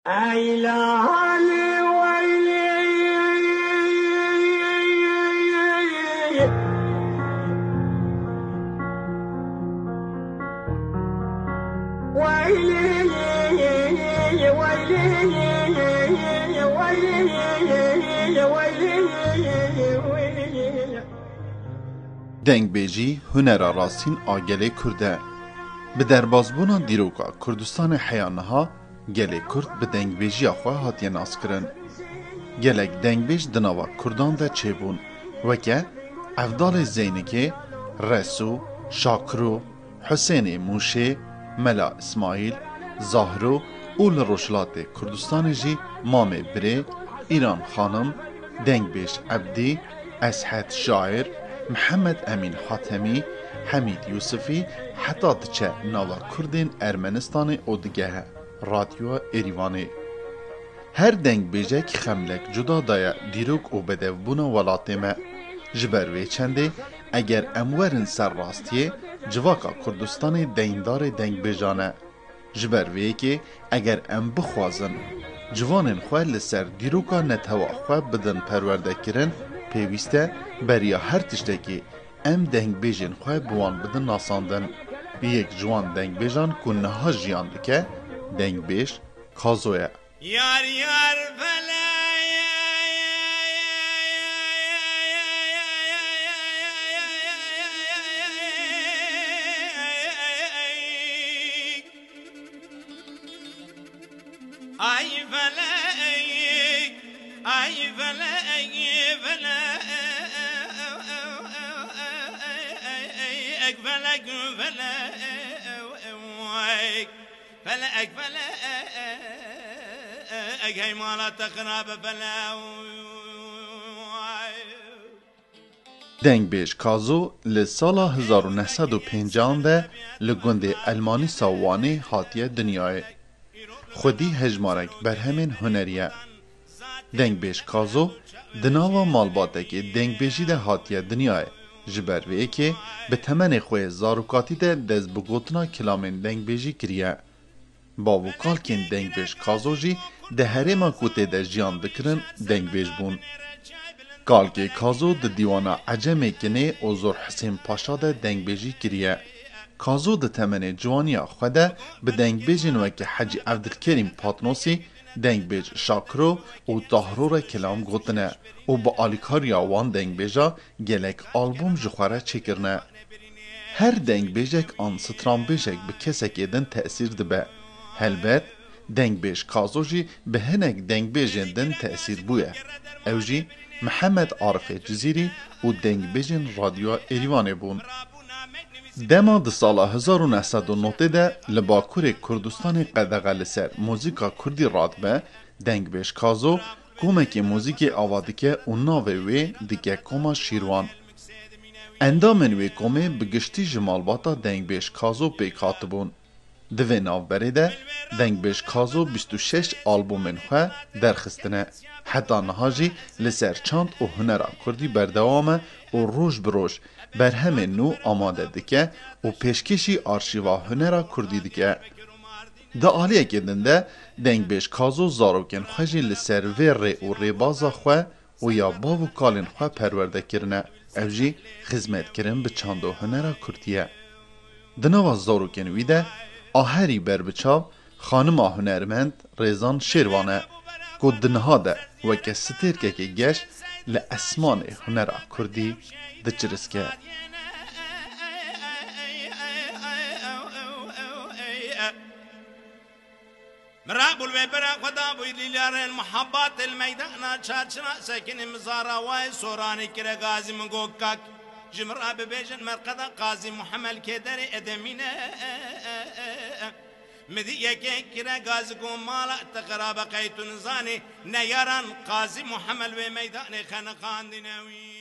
ایلانی ویلی دنگبیجی هنر راستین آگل کرده. به دربازبونا دیروکا کردستان حیانها گله کرد به دنگبیجی خواه هاتیه ناس کرن. گلک دنگبیج دناوا کردان ده چه بون وکه افضال زینکه رسو، شاکرو، حسین موشه، ملا اسماعیل، زاهرو اول روشلات کردستان جی مام بره، ایران خانم، دنگبیج عبدی، اسحت شاعر، محمد امین حاتمی، حمید یوسفی حتی دچه ناوا کردین ارمنستان اودگه رادیو ایریوانی. هر دنگ بیجک خملک جدا دایا دیروک او بدو بونا ولاتی ما. جبروی چنده اگر امورن سر راستیه جواکا کردستان دیندار دنگ بیجانه. جبروی که اگر ام بخوازن جوانن خواه لسر دیروکا نتوا خواه بدن پرورده کرن پیوسته بریا هر تشتکی ام دنگ بیجن خواه بوان بدن ناساندن. یک جوان دنگ بیجان که نها جیان دکه دنگ بیج کازوه. یار یار فلا ay fala ay fala fala اقبلك فلا فلا فلا اگه مالا تخراب فلا. دنگ بیش کازو لسال 1950 ده لگند المانی سوانی هاتیه دنیای. خودی هجمارک بر همین هنریه. دنگ بیش کازو دناوا مالباته که دنگ بیشی ده هاتیه دنیای. جبروی که به تمن خوی زاروکاتی ده دز بگوتنا کلامن دنگ بیشی کریه. با وکال کن دنگ بیش کازو جی ده هرما کوته ده جیان دکرن دنگ بیش بون. کالکی کازو ده دیوانا عجمه کنه اوزور حسین پاشا ده دنگ بیشی کریه. کازو ده تمن جوانیا خوده به دنگ بیجن وکه حجی عبدالکریم پاتنوسی دنگ بیج شاکرو و طاهرور کلام گوتنه و با آلیکاریا وان دنگ بیجا گلک آلبوم جخواره چکرنه. هر دنگ بیجک آن ستران بیجک به کسک ایدن تأثیر دبه. هلبت دنگ بیج کازو جی به هنک دنگ بیجن دن تأثیر بویه. او جی محمد عارف جزیری و دنگ بیجن رادیو ایریوانه بون. دما د سال 1990 ده لباکور کردستان قدغه لسر موزیکا کردی رادبه دنگ بیش کازو کومک موزیک آوادکه و ناوه وی دیگه کوما شیروان. اندامن وی کومه بگشتی جمالباتا دنگ بیش کازو پیکات بون. دوی ناو بریده دنگ بیش کازو 26 آلبومن خواه درخستنه. حتی نهاجی لسر چاند و هنرا کردی بردوامه و روش بروش بر همه نو آماده دکه و پیشکشی آرشیوا هنرا کردی دکه. دا آلیه کدنده دنگ بیش کازو زاروکن خوشی لسر وی ری و ری بازا خواه و یا باو کالین خواه پرورده کرنه او جی خدمت کرن به چاندو هنرا کردیه. دنوا زاروکن ویده آهری بر بچاو خانم هنرمند ریزان شیروانه که دنها ده و که سترکه که گشت لأسمان هنرا کردی دچرسکه. مرابل وبرا خدا بو ليلار المحبات الميدان شارشنا ساكن مزارا واي سوراني كرا غازي منغوكاك جمرا ببيجن مرقدا قاضي محمد كدري ادمينا مدي يكي كرا غازي مالا تقراب قيت نزاني نيران قاضي محمد وميدان خان خان ديناوي.